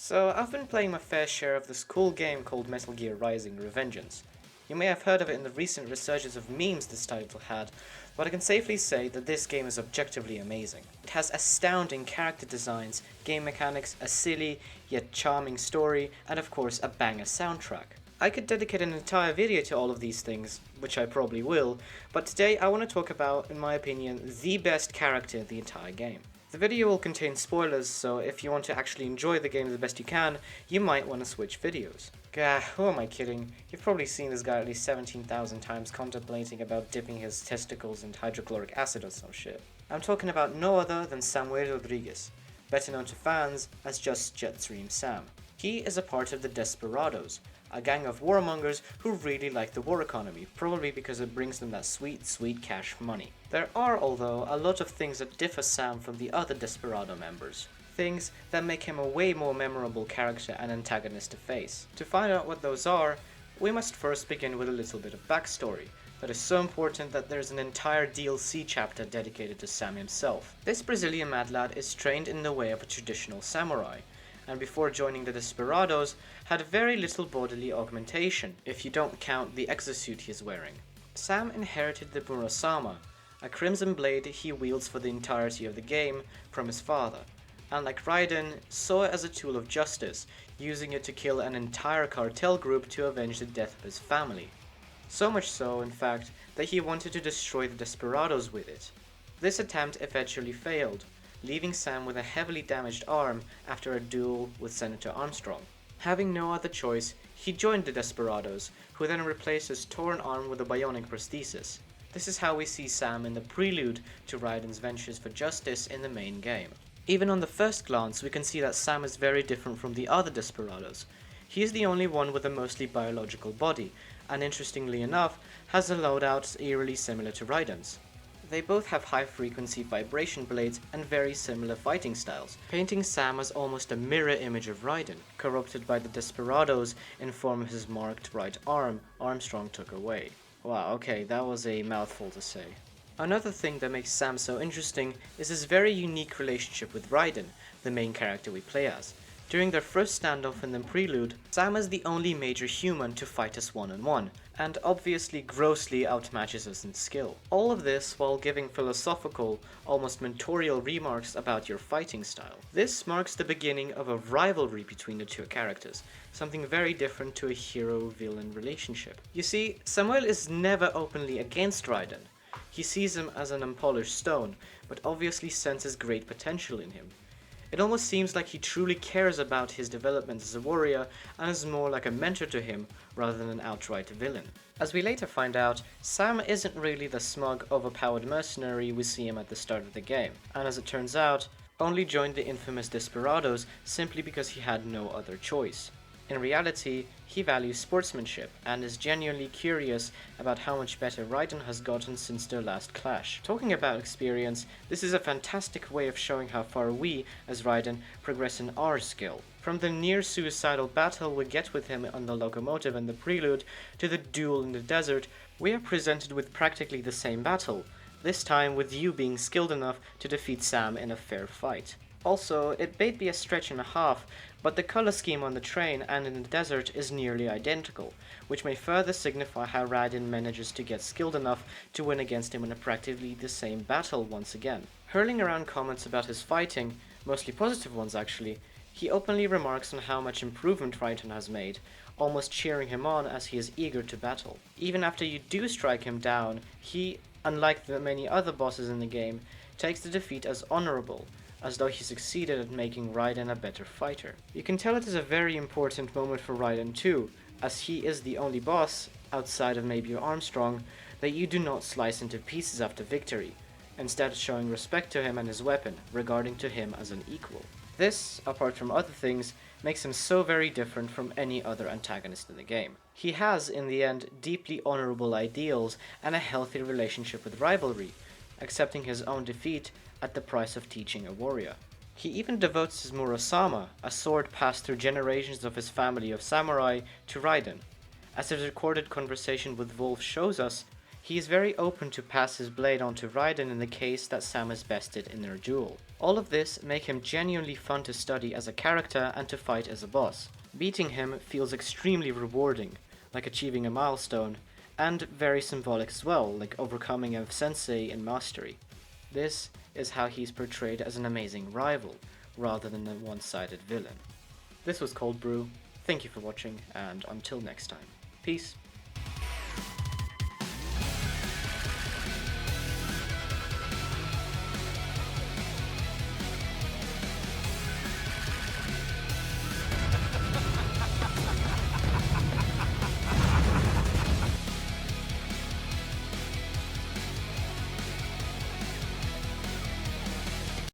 So, I've been playing my fair share of this cool game called Metal Gear Rising: Revengeance. You may have heard of it in the recent resurgence of memes this title had, but I can safely say that this game is objectively amazing. It has astounding character designs, game mechanics, a silly yet charming story, and of course a banger soundtrack. I could dedicate an entire video to all of these things, which I probably will, but today I want to talk about, in my opinion, the best character in the entire game. The video will contain spoilers, so if you want to actually enjoy the game the best you can, you might want to switch videos. Gah, who am I kidding? You've probably seen this guy at least 17,000 times contemplating about dipping his testicles in hydrochloric acid or some shit. I'm talking about no other than Samuel Rodriguez, better known to fans as just Jetstream Sam. He is a part of the Desperados, a gang of warmongers who really like the war economy, probably because it brings them that sweet, sweet cash money. There are, although, a lot of things that differ Sam from the other Desperado members. Things that make him a way more memorable character and antagonist to face. To find out what those are, we must first begin with a little bit of backstory that is so important that there's an entire DLC chapter dedicated to Sam himself. This Brazilian mad lad is trained in the way of a traditional samurai, and before joining the Desperados, had very little bodily augmentation, if you don't count the exosuit he is wearing. Sam inherited the Murasama, a crimson blade he wields for the entirety of the game, from his father, and like Raiden, saw it as a tool of justice, using it to kill an entire cartel group to avenge the death of his family. So much so, in fact, that he wanted to destroy the Desperados with it. This attempt eventually failed, leaving Sam with a heavily damaged arm after a duel with Senator Armstrong. Having no other choice, he joined the Desperados, who then replaced his torn arm with a bionic prosthesis. This is how we see Sam in the prelude to Raiden's ventures for justice in the main game. Even on the first glance, we can see that Sam is very different from the other Desperados. He is the only one with a mostly biological body, and interestingly enough, has a loadout eerily similar to Raiden's. They both have high-frequency vibration blades and very similar fighting styles, painting Sam as almost a mirror image of Raiden, corrupted by the Desperados in form of his marked right arm Armstrong took away. Wow, okay, that was a mouthful to say. Another thing that makes Sam so interesting is his very unique relationship with Raiden, the main character we play as. During their first standoff in the prelude, Sam is the only major human to fight us one-on-one, and obviously grossly outmatches us in skill. All of this while giving philosophical, almost mentorial remarks about your fighting style. This marks the beginning of a rivalry between the two characters, something very different to a hero-villain relationship. You see, Samuel is never openly against Raiden. He sees him as an unpolished stone, but obviously senses great potential in him. It almost seems like he truly cares about his development as a warrior and is more like a mentor to him rather than an outright villain. As we later find out, Sam isn't really the smug, overpowered mercenary we see him at the start of the game, and as it turns out, only joined the infamous Desperados simply because he had no other choice. In reality, he values sportsmanship and is genuinely curious about how much better Raiden has gotten since their last clash. Talking about experience, this is a fantastic way of showing how far we, as Raiden, progress in our skill. From the near-suicidal battle we get with him on the locomotive and the prelude, to the duel in the desert, we are presented with practically the same battle, this time with you being skilled enough to defeat Sam in a fair fight. Also, it may be a stretch and a half, but the color scheme on the train and in the desert is nearly identical, which may further signify how Raiden manages to get skilled enough to win against him in a practically the same battle once again. Hurling around comments about his fighting, mostly positive ones actually, he openly remarks on how much improvement Raiden has made, almost cheering him on as he is eager to battle. Even after you do strike him down, he, unlike the many other bosses in the game, takes the defeat as honorable, as though he succeeded at making Raiden a better fighter. You can tell it is a very important moment for Raiden too, as he is the only boss, outside of maybe Armstrong, that you do not slice into pieces after victory, instead showing respect to him and his weapon, regarding to him as an equal. This, apart from other things, makes him so very different from any other antagonist in the game. He has, in the end, deeply honorable ideals and a healthy relationship with rivalry, accepting his own defeat at the price of teaching a warrior. He even devotes his Murasama, a sword passed through generations of his family of samurai, to Raiden. As his recorded conversation with Wolf shows us, he is very open to pass his blade on to Raiden in the case that Sam is bested in their duel. All of this make him genuinely fun to study as a character and to fight as a boss. Beating him feels extremely rewarding, like achieving a milestone, and very symbolic as well, like overcoming a sensei in mastery. This is how he's portrayed as an amazing rival, rather than a one-sided villain. This was Cold Brew, thank you for watching, and until next time. Peace.